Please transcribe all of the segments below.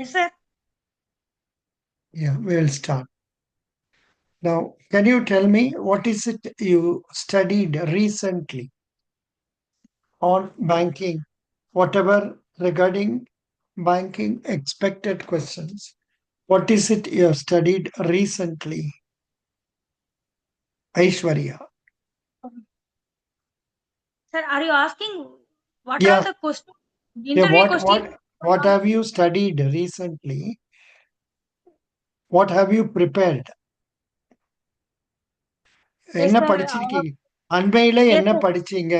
Yes, sir. Yeah, we'll start. Now, can you tell me what is it you studied recently on banking, whatever regarding banking expected questions? What is it you have studied recently, Aishwarya? Sir, are you asking what are Yeah, the question, yeah. interview What question? what what have you studied recently? What have you prepared? Yes, என்ன sir. படிச்சிருக்கீங்க? அண்மையில Yes, என்ன sir. படிச்சீங்க?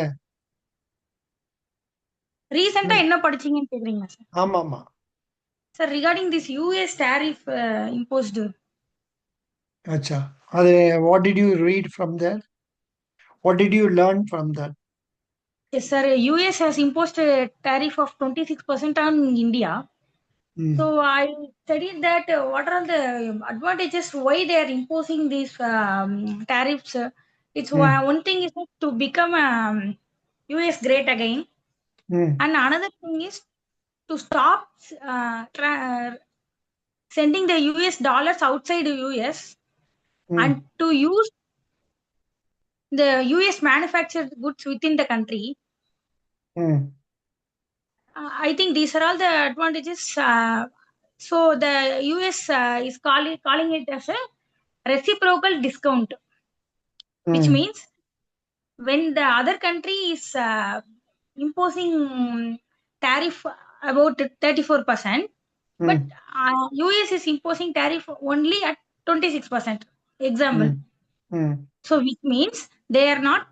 ரீசெண்டா என்ன படிச்சீங்கன்னு கேக்குறீங்களா sir? ஆமாமா. Sir, regarding this US tariff imposed. Acha. What did you read from there? What did you learn from that? Yes, sir. US has imposed a tariff of 26% on India. Hmm. So I studied that what are the advantages why they are imposing these tariffs. It's Hmm. one thing is to become US great again, Hmm. and another thing is to stop sending the US dollars outside the US Hmm. and to use the US manufactured goods within the country. Hmm. I think these are all the advantages. So the US is calling it as a reciprocal discount, which Hmm. means when the other country is imposing tariff about 34%, but Hmm. US is imposing tariff only at 26%. Example. Hmm. Hmm. So which means they are not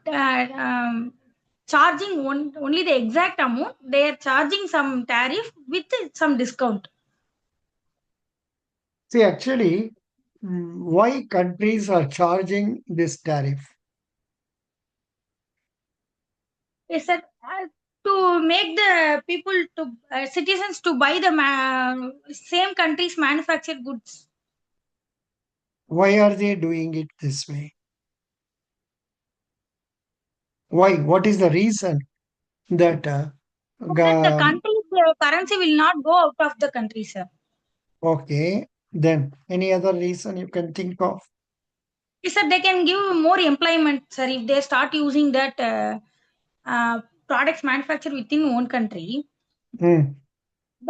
charging only the exact amount. They are charging some tariff with some discount. See, actually, why countries are charging this tariff? Is that to make the people to citizens to buy the same country's manufactured goods? Why are they doing it this way? Why? What is the reason that? So that the Um, country's currency will not go out of the country, sir. okay, then any other reason you can think of? Is that they can give more employment, sir, if they start using that products manufactured within one country. Hmm.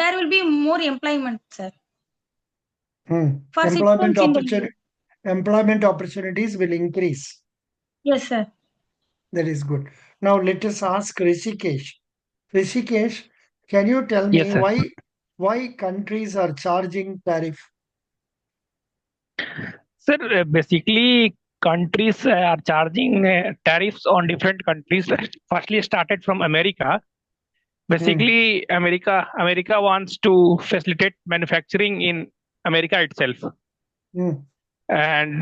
There will be more employment, sir, Hmm. for citizens in the US. Employment opportunities will increase. Yes, sir. That is good. Now let us ask Rishikesh. Rishikesh, can you tell Yes, me sir. why countries are charging tariff? Sir, basically, countries are charging tariffs on different countries. Firstly, started from America. Hmm. Basically, America wants to facilitate manufacturing in America itself. Hmm. And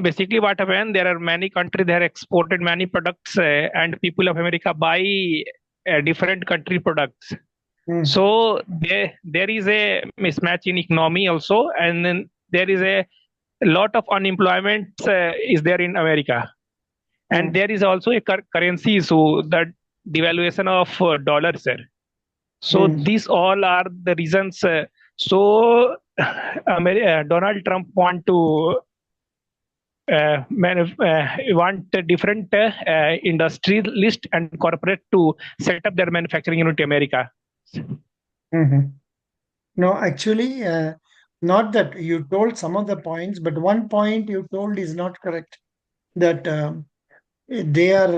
basically, what happened? There are many countries that have exported many products, and people of America buy different country products. Hmm. So there is a mismatch in economy also, and then there is a lot of unemployment is there in America, and Hmm. there is also a currency issue, that devaluation of dollar, sir. So Hmm. these all are the reasons. So Donald Trump want to want a different industry list and corporate to set up their manufacturing unit in America. Hmm. No, actually, not that you told some of the points, but one point you told is not correct. That they are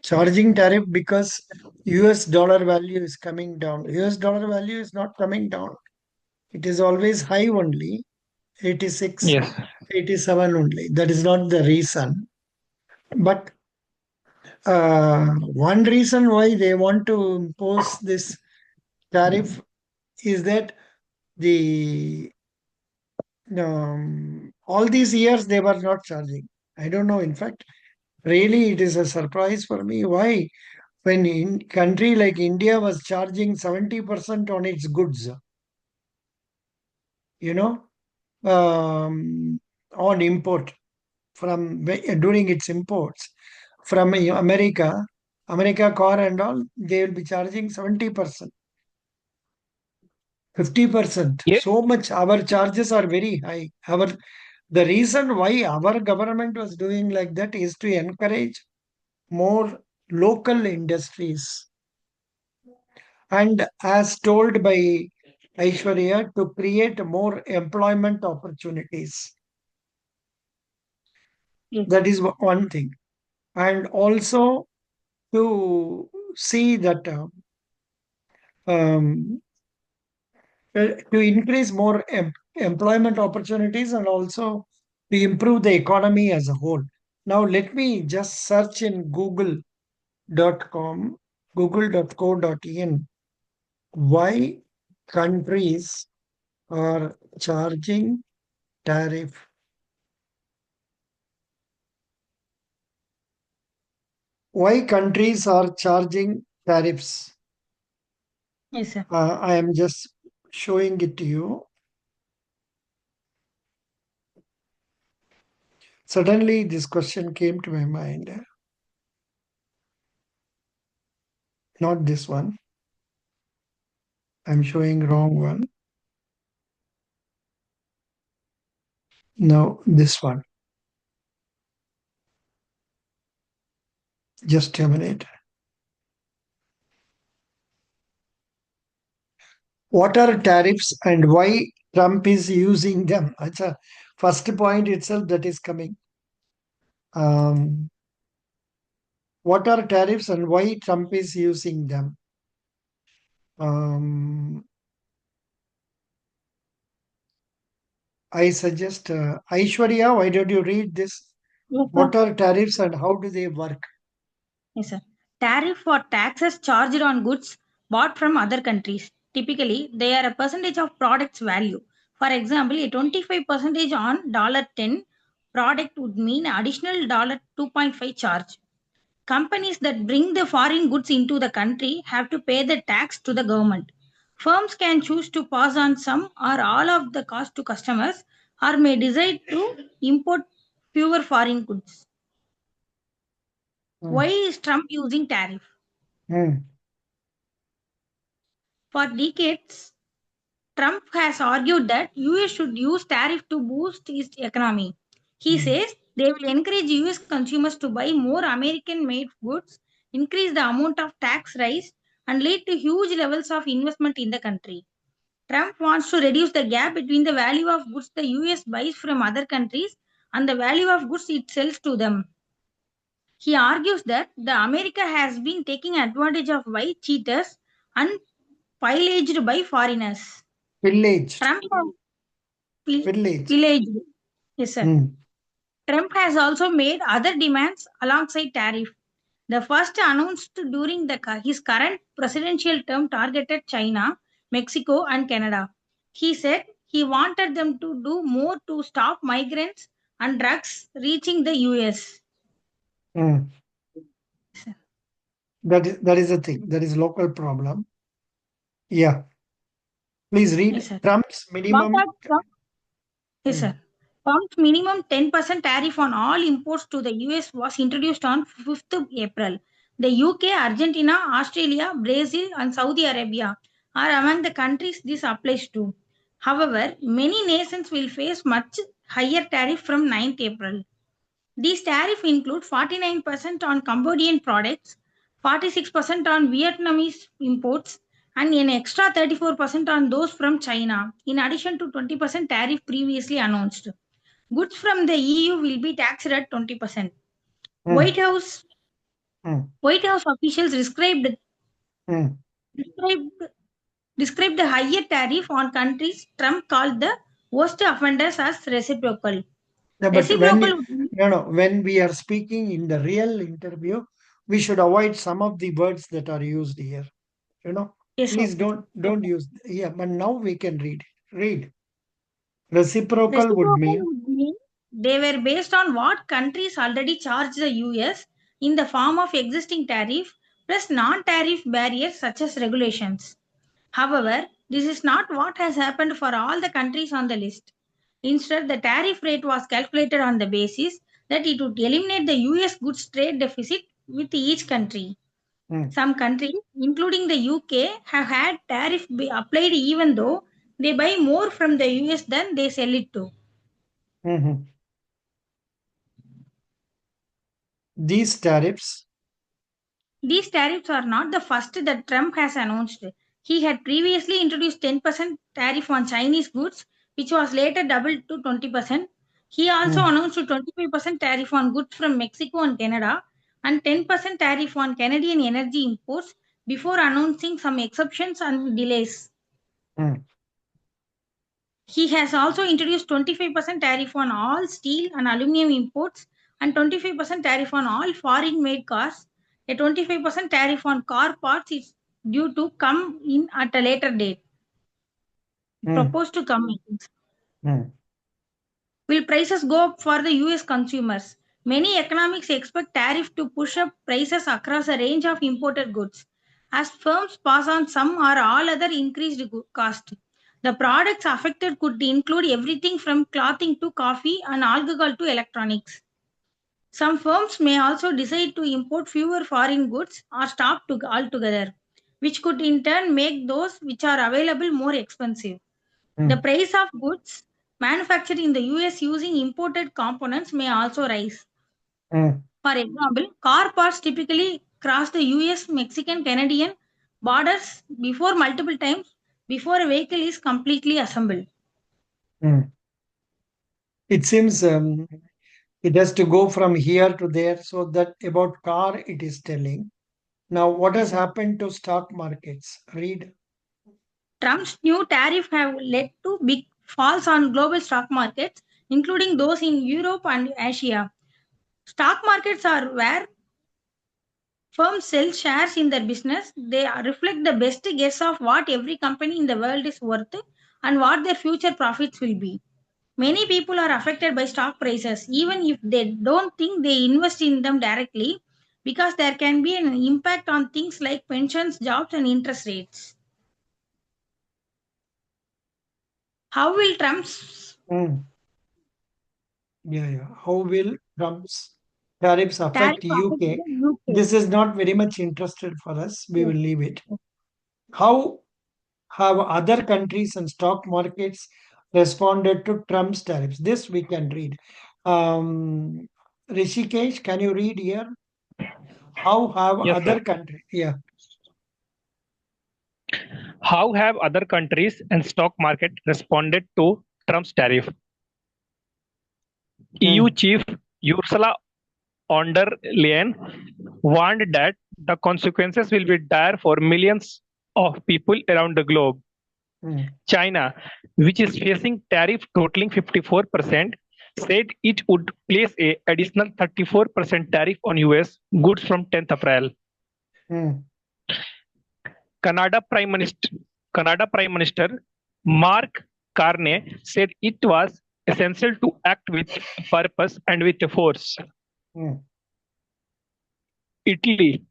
charging tariff because US dollar value is coming down. US dollar value is not coming down. It is always high only, 86, Yes. 87 only. That is not the reason. But one reason why they want to impose this tariff is that the all these years they were not charging. I don't know. In fact, really, it is a surprise for me. Why? When in country like India was charging 70% on its goods, you know, on import from during its imports from America car and all, they will be charging 70%. 50%. Yeah. So much. Our charges are very high. The reason why our government was doing like that is to encourage more local industries. And as told by Aishwarya, to create more employment opportunities. Yes. That is one thing. And also to see that um, to increase more employment opportunities and also to improve the economy as a whole. Now, let me just search in google.com, google.co.in, why countries are charging tariff. Why countries are charging tariffs? Yes, sir. I am just showing it to you. Suddenly, this question came to my mind. Not this one. I'm showing wrong one. No, this one. Just a minute. What are tariffs and why Trump is using them? That's a first point itself that is coming. Um, what are tariffs and why Trump is using them? Um, I suggest Aishwarya, why don't you read this? Yes, sir. What are tariffs and how do they work? Yes, sir. Tariff or taxes charged on goods bought from other countries. Typically, they are a percentage of product's value. For example, a 25 percentage on $10 product would mean additional $2.5 charge. Companies that bring the foreign goods into the country have to pay the tax to the government. Firms can choose to pass on some or all of the cost to customers or may decide to import fewer foreign goods. Why Hmm. is Trump using tariff? Hmm. For decades, Trump has argued that US should use tariff to boost its economy. He Hmm. says they will encourage US consumers to buy more American made goods, increase the amount of tax raised, and lead to huge levels of investment in the country. Trump wants to reduce the gap between the value of goods the US buys from other countries and the value of goods it sells to them. He argues that the America has been taking advantage of by cheaters and pillaged by foreigners. Pillaged. Trump has Pillaged. pillaged. Yes, sir. Hmm. Trump has also made other demands alongside tariff. The first announced during his current presidential term targeted China, Mexico, and Canada. He said he wanted them to do more to stop migrants and drugs reaching the US. Hmm. That is the thing. That is local problem. Yeah. Please Yes, read sir. Trump's But minimum. yes, Hmm. sir. Trump's minimum 10% tariff on all imports to the US was introduced on 5th of April. The UK, Argentina, Australia, Brazil, and Saudi Arabia are among the countries this applies to. However, many nations will face much higher tariff from 9th April. These tariffs include 49% on Cambodian products, 46% on Vietnamese imports, and an extra 34% on those from China, in addition to 20% tariff previously announced. Goods from the EU will be taxed at 20%. Hmm. White House Hmm. White House officials Hmm. described described the higher tariff on countries Trump called the worst offenders as reciprocal. Yeah, but Reciprocal would mean when we are speaking in the real interview, we should avoid some of the words that are used here. You know, yes, please okay. don't use. Yeah, but now we can read. Read. Reciprocal would Reciprocal mean. would mean they were based on what countries already charge the US in the form of existing tariff plus non-tariff barriers such as regulations. However, this is not what has happened for all the countries on the list. Instead, the tariff rate was calculated on the basis that it would eliminate the US goods trade deficit with each country. Some countries, including the UK, have had tariff be applied even though they buy more from the US than they sell it to. These tariffs. These tariffs are not the first that Trump has announced. He had previously introduced 10% tariff on Chinese goods, which was later doubled to 20%. He also announced a 25% tariff on goods from Mexico and Canada and 10% tariff on Canadian energy imports before announcing some exceptions and delays. He has also introduced 25% tariff on all steel and aluminum imports and 25% tariff on all foreign made cars. A 25% tariff on car parts is due to come in at a later date. Proposed to come in. Will prices go up for the US consumers? Many economics expect tariff to push up prices across a range of imported goods as firms pass on some or all other increased cost. The products affected could include everything from clothing to coffee and alcohol to electronics. Some firms may also decide to import fewer foreign goods or stop altogether, which could in turn make those which are available more expensive. The price of goods manufactured in the US using imported components may also rise. For example, car parts typically cross the US, Mexican, Canadian borders before multiple times before a vehicle is completely assembled. It seems it has to go from here to there. So that about car it is telling. Now, what has happened to stock markets? Read. Trump's new tariff have led to big falls on global stock markets, including those in Europe and Asia. Stock markets are where firms sell shares in their business. They reflect the best guess of what every company in the world is worth and what their future profits will be. Many people are affected by stock prices, even if they don't think they invest in them directly, because there can be an impact on things like pensions, jobs, and interest rates. How will Trump's How will Trump's tariffs affect tariff affect UK? the UK? This is not very much interested for us. We Yes. will leave it. How have other countries and stock markets responded to Trump's tariffs? This we can read. Rishikesh, can you read here? How have Yes, sir. other countries? Yeah. How have other countries and stock market responded to Trump's tariff? EU chief Ursula von der Leyen warned that the consequences will be dire for millions of people around the globe. China, which is facing tariff totaling 54%, said it would place a additional 34% tariff on US goods from 10th April. Canada Prime Minister Mark Carney said it was essential to act with purpose and with force. Italy,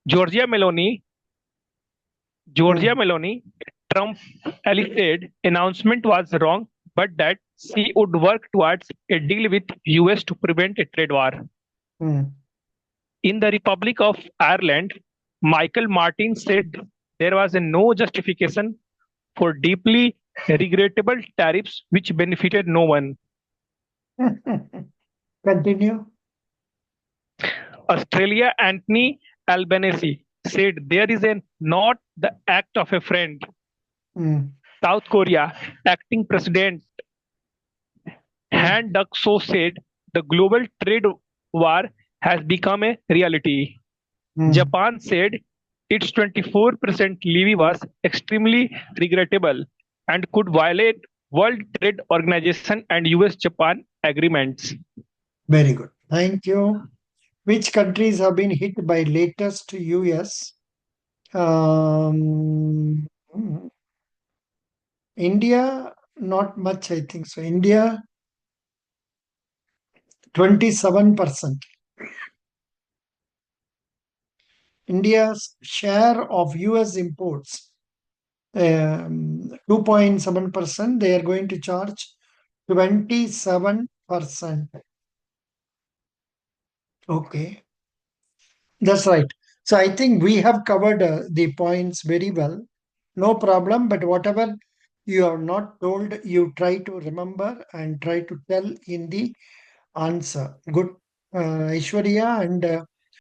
Giorgia Meloni, Trump ally said announcement was wrong, but that she would work towards a deal with US to prevent a trade war. In the Republic of Ireland, Michael Martin said there was no justification for deeply regrettable tariffs which benefited no one. Continue. Australia Anthony Albanese said there is not the act of a friend. South Korea acting president Han Duck-soo said the global trade war has become a reality. Japan said its 24% levy was extremely regrettable and could violate World Trade Organization and US-Japan agreements. Very good. Thank you. Which countries have been hit by latest US? India, not much, I think so. India, 27%. India's share of US imports, 2.7%. They are going to charge 27%. Okay. That's right. So I think we have covered the points very well. No problem, but whatever you are not told, you try to remember and try to tell in the answer. Good, Aishwarya and